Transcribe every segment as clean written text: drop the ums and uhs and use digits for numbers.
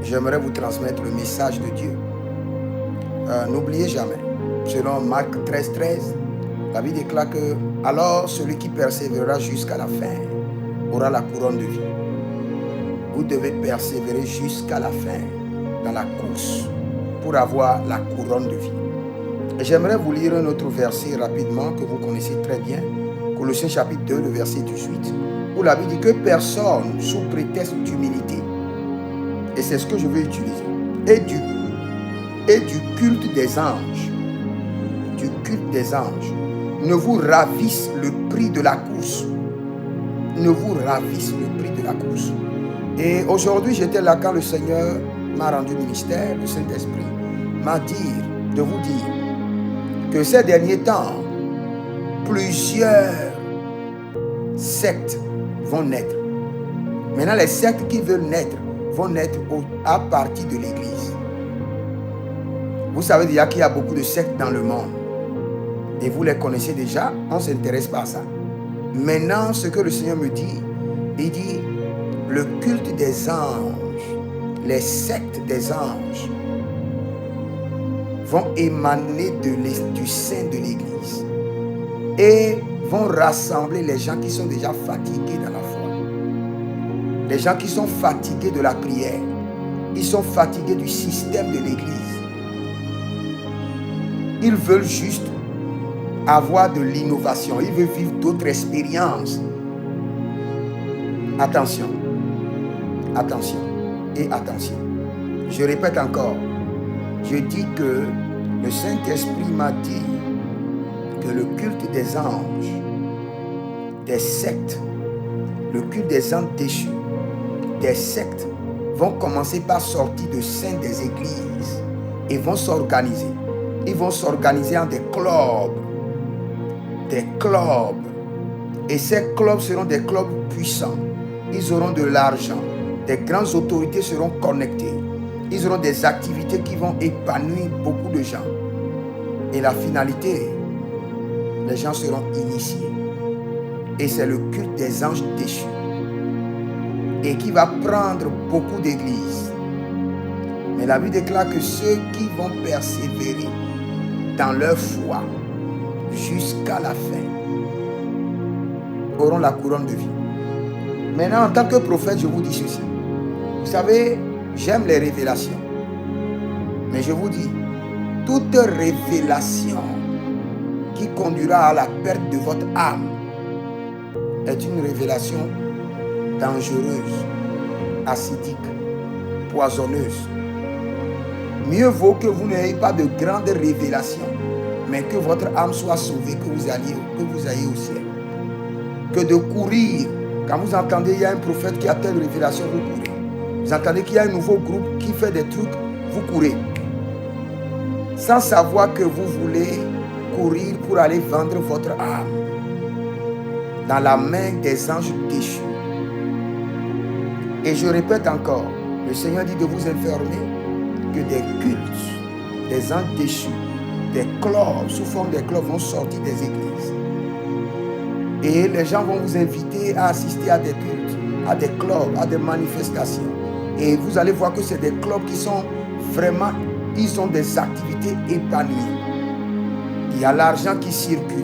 j'aimerais vous transmettre le message de Dieu. N'oubliez jamais, selon Marc 13, la Bible déclare que alors celui qui persévérera jusqu'à la fin aura la couronne de vie. Vous devez persévérer jusqu'à la fin dans la course pour avoir la couronne de vie. Et j'aimerais vous lire un autre verset rapidement que vous connaissez très bien, Colossiens chapitre 2, le verset 18, où la Bible dit que personne sous prétexte d'humilité, et c'est ce que je veux utiliser, et du culte des anges, ne vous ravisse le prix de la course. Ne vous ravisse le prix de la course. Et aujourd'hui, j'étais là quand le Seigneur m'a rendu ministère, le Saint-Esprit m'a dit de vous dire que ces derniers temps, plusieurs sectes vont naître. Maintenant, les sectes qui veulent naître vont naître à partir de l'Église. Vous savez déjà qu'il y a beaucoup de sectes dans le monde. Et vous les connaissez déjà, on ne s'intéresse pas à ça. Maintenant, ce que le Seigneur me dit, il dit, le culte des anges, les sectes des anges, vont émaner du sein de l'Église et vont rassembler les gens qui sont déjà fatigués dans la foi. Les gens qui sont fatigués de la prière, ils sont fatigués du système de l'Église. Ils veulent juste avoir de l'innovation, ils veulent vivre d'autres expériences. Attention, attention et attention. Je répète encore, je dis que le Saint-Esprit m'a dit que le culte des anges, des sectes, le culte des anges déchus, des sectes vont commencer par sortir de sein des églises et vont s'organiser. Ils vont s'organiser en des clubs. Et ces clubs seront des clubs puissants. Ils auront de l'argent. Des grandes autorités seront connectées. Ils auront des activités qui vont épanouir beaucoup de gens. Et la finalité, les gens seront initiés. Et c'est le culte des anges déchus. Et qui va prendre beaucoup d'églises. Mais la Bible déclare que ceux qui vont persévérer dans leur foi jusqu'à la fin auront la couronne de vie. Maintenant, en tant que prophète, je vous dis ceci. Vous savez, j'aime les révélations. Mais je vous dis, toute révélation qui conduira à la perte de votre âme est une révélation dangereuse, acidique, poisonneuse. Mieux vaut que vous n'ayez pas de grandes révélations, mais que votre âme soit sauvée, que vous ayez au ciel. Que de courir. Quand vous entendez qu'il y a un prophète qui a telle révélation, vous courez. Vous entendez qu'il y a un nouveau groupe qui fait des trucs, vous courez. Sans savoir que vous voulez courir pour aller vendre votre âme dans la main des anges déchus. Et je répète encore, le Seigneur dit de vous informer que des cultes, des anges déchus, des clubs, sous forme des clubs, vont sortir des églises. Et les gens vont vous inviter à assister à des cultes, à des clubs, à des manifestations. Et vous allez voir que c'est des clubs qui sont vraiment, ils ont des activités épanouies. Il y a l'argent qui circule.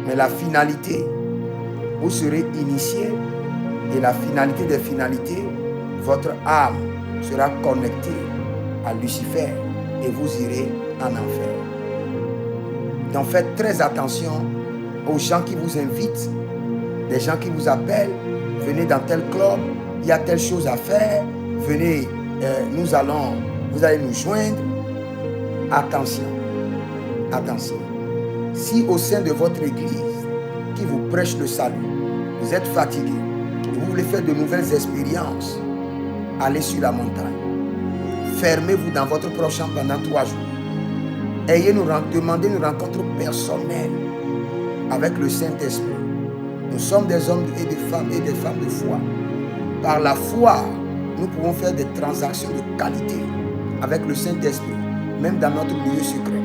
Mais la finalité, vous serez initié. Et la finalité des finalités, votre âme sera connectée à Lucifer et vous irez en enfer. Donc faites très attention aux gens qui vous invitent, les gens qui vous appellent, venez dans tel club, il y a telle chose à faire, venez, vous allez nous joindre. Attention, attention. Si au sein de votre église qui vous prêche le salut, vous êtes fatigué, et vous voulez faire de nouvelles expériences, allez sur la montagne. Fermez-vous dans votre prochain pendant 3 jours. Demandez une rencontre personnelle avec le Saint-Esprit. Nous sommes des hommes et des femmes de foi. Par la foi, nous pouvons faire des transactions de qualité avec le Saint-Esprit, même dans notre lieu secret.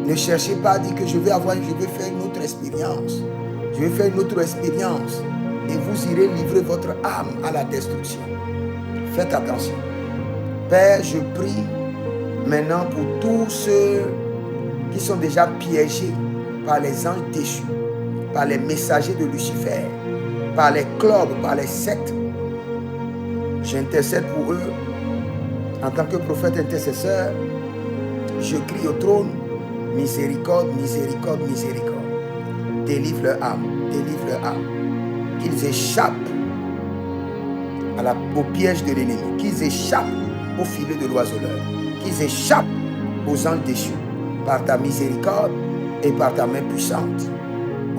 Ne cherchez pas à dire que je vais faire une autre expérience. Je vais faire une autre expérience. et vous irez livrer votre âme à la destruction. Faites attention. Père, je prie maintenant pour tous ceux qui sont déjà piégés par les anges déchus, par les messagers de Lucifer, par les clubs, par les sectes. J'intercède pour eux en tant que prophète intercesseur. Je crie au trône, miséricorde, miséricorde, miséricorde. Délivre leur âme, délivre leur âme. Qu'ils échappent au piège de l'ennemi, qu'ils échappent au filet de l'oiseleur, qu'ils échappent aux anges déchus par ta miséricorde et par ta main puissante.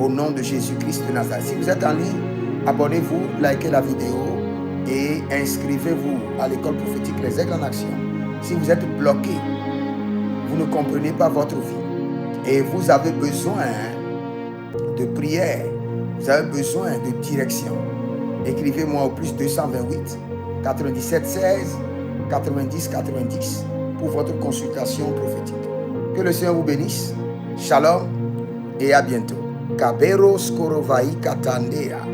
Au nom de Jésus-Christ de Nazareth. Si vous êtes en ligne, abonnez-vous, likez la vidéo et inscrivez-vous à l'école prophétique Les Aigles en Action. Si vous êtes bloqué, vous ne comprenez pas votre vie et vous avez besoin de prière, vous avez besoin de direction, écrivez-moi au plus 228 97 16 90 90 pour votre consultation prophétique. Que le Seigneur vous bénisse. Shalom et à bientôt. Kaberos Korovai Katandea.